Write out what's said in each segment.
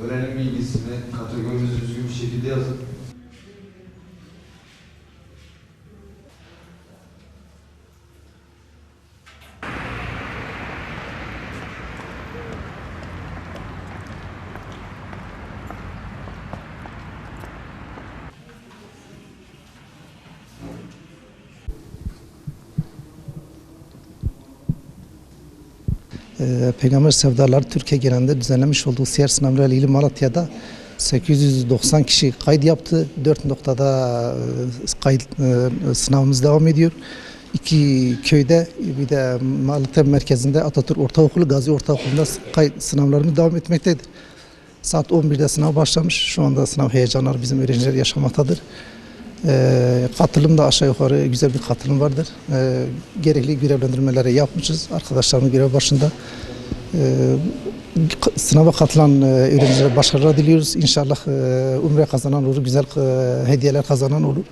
Öğrenim bilgisini kategorinizi düzgün bir şekilde yazın. Peygamber sevdaları Türkiye genelinde düzenlemiş olduğu siyer sınavları ile ilgili Malatya'da 890 kişi kayıt yaptı. 4 noktada kayıt sınavımız devam ediyor. 2 köyde bir de Malatya merkezinde Atatürk Ortaokulu, Gazi Ortaokulu'nda kayıt sınavlarımız devam etmektedir. Saat 11'de sınav başlamış. Şu anda sınav heyecanları bizim öğrenciler yaşamaktadır. Katılım da aşağı yukarı güzel bir katılım vardır. Gerekli görevlendirmeleri yapmışız. Arkadaşlarımız görev başında. Sınava katılan öğrencilere başarılar diliyoruz. İnşallah umre kazanan olur, güzel hediyeler kazanan olur.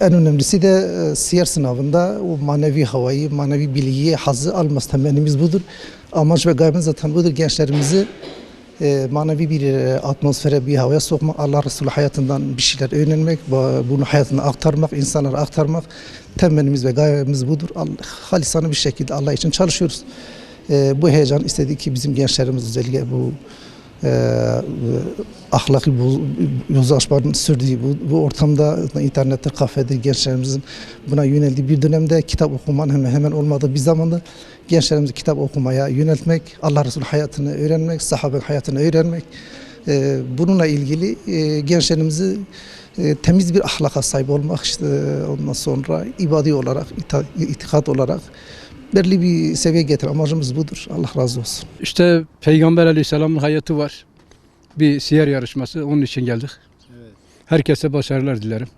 En önemlisi de siyer sınavında o manevi havayı, manevi bilgiyi, hazzı alması temennimiz budur. Amaç ve gayemiz zaten budur. Gençlerimizi manevi bir atmosfere, bir havaya sokmak, Allah Resulü hayatından bir şeyler öğrenmek, bunu hayatına aktarmak, insanlara aktarmak temennimiz ve gayemiz budur. Halisane bir şekilde Allah için çalışıyoruz. Bu heyecan istedi ki bizim gençlerimiz özellikle bu ahlaki yozlaşmanın sürdüğü bu ortamda internette, kafede gençlerimizin buna yöneldiği bir dönemde kitap okumanın hemen olmadığı bir zamanda gençlerimizi kitap okumaya yöneltmek, Allah Resulü hayatını öğrenmek, sahabenin hayatını öğrenmek, bununla ilgili gençlerimizi temiz bir ahlaka sahip olmak, işte ondan sonra ibadi olarak, itikat olarak belli bir seviye getir. Amacımız budur. Allah razı olsun. İşte Peygamber Aleyhisselam'ın hayatı var. Bir siyer yarışması. Onun için geldik. Evet. Herkese başarılar dilerim.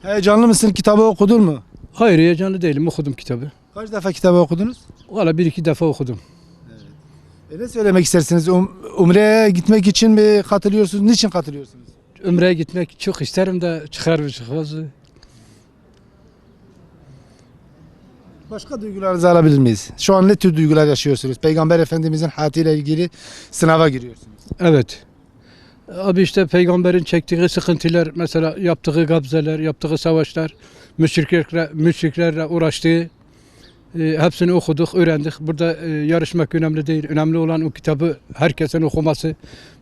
Heyecanlı mısın? Kitabı okudun mu? Hayır, heyecanlı değilim. Okudum kitabı. Kaç defa kitabı okudunuz? Valla bir iki defa okudum. Ne söylemek istersiniz? Umre'ye gitmek için mi katılıyorsunuz? Niçin katılıyorsunuz? Ümre'ye gitmek çok isterim de çıkar mı çıkmaz mı? Başka duygularınızı alabilir miyiz? Şu an ne tür duygular yaşıyorsunuz? Peygamber Efendimizin hayatıyla ilgili sınava giriyorsunuz. Evet. Abi işte peygamberin çektiği sıkıntılar, mesela yaptığı gabzeler, yaptığı savaşlar, müşriklerle uğraştığı, hepsini okuduk, öğrendik. Burada yarışmak önemli değil. Önemli olan o kitabı herkesin okuması,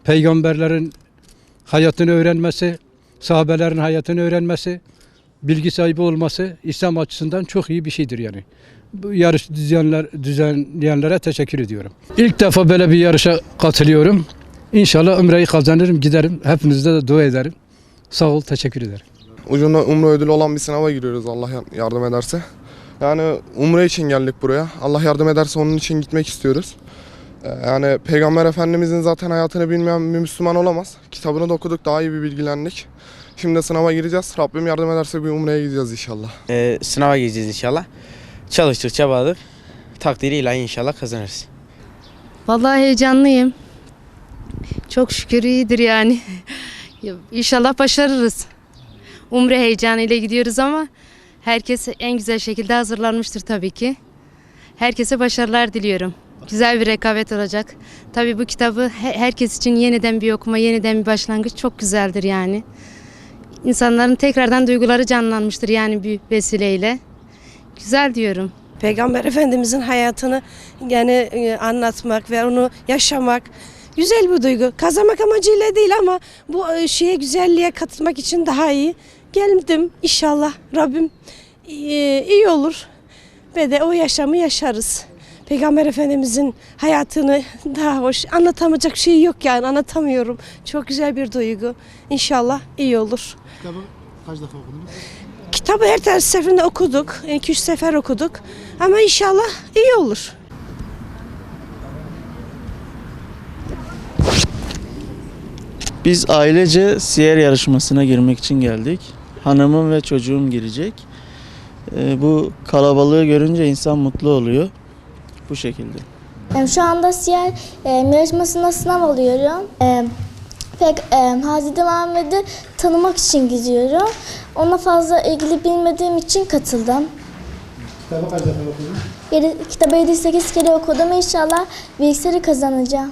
peygamberlerin hayatını öğrenmesi, sahabelerin hayatını öğrenmesi, bilgi sahibi olması İslam açısından çok iyi bir şeydir yani. Bu yarış düzenleyenlere teşekkür ediyorum. İlk defa böyle bir yarışa katılıyorum. İnşallah umreyi kazanırım, giderim. Hepinize de dua ederim. Sağ ol, teşekkür ederim. Ucunda umre ödülü olan bir sınava giriyoruz Allah yardım ederse. Yani umre için geldik buraya. Allah yardım ederse onun için gitmek istiyoruz. Yani Peygamber Efendimizin zaten hayatını bilmeyen bir Müslüman olamaz. Kitabını da okuduk, daha iyi bir bilgilendik. Şimdi sınava gireceğiz. Rabbim yardım ederse bir umreye gideceğiz inşallah. Sınava gireceğiz inşallah. Çalıştık, çabaladık. Takdiri ilahi inşallah kazanırız. Vallahi heyecanlıyım. Çok şükür iyidir yani. İnşallah başarırız. Umre heyecanıyla gidiyoruz ama herkes en güzel şekilde hazırlanmıştır tabii ki. Herkese başarılar diliyorum. Güzel bir rekabet olacak. Tabii bu kitabı herkes için yeniden bir okuma, yeniden bir başlangıç çok güzeldir yani. İnsanların tekrardan duyguları canlanmıştır yani bir vesileyle. Güzel diyorum. Peygamber Efendimizin hayatını yani anlatmak ve onu yaşamak güzel bir duygu. Kazanmak amacıyla değil ama bu güzelliğe katılmak için daha iyi. geldim. İnşallah Rabbim iyi olur ve de o yaşamı yaşarız. Peygamber Efendimizin hayatını daha hoş anlatamayacak şey yok yani anlatamıyorum. Çok güzel bir duygu. İnşallah iyi olur. Kitabı kaç defa okudunuz? Kitabı her seferinde okuduk. 2-3 sefer okuduk. Ama inşallah iyi olur. Biz ailece siyer yarışmasına girmek için geldik. Hanımım ve çocuğum girecek. Bu kalabalığı görünce insan mutlu oluyor. Bu şekilde. Şu anda siyer yarışmasında sınav alıyorum. Hazreti Muhammed'i tanımak için gidiyorum. Ona fazla ilgili bilmediğim için katıldım. Kitabı kaç defa okudunuz? Kitabı 7-8 kere okudum. İnşallah bilgisayarı kazanacağım.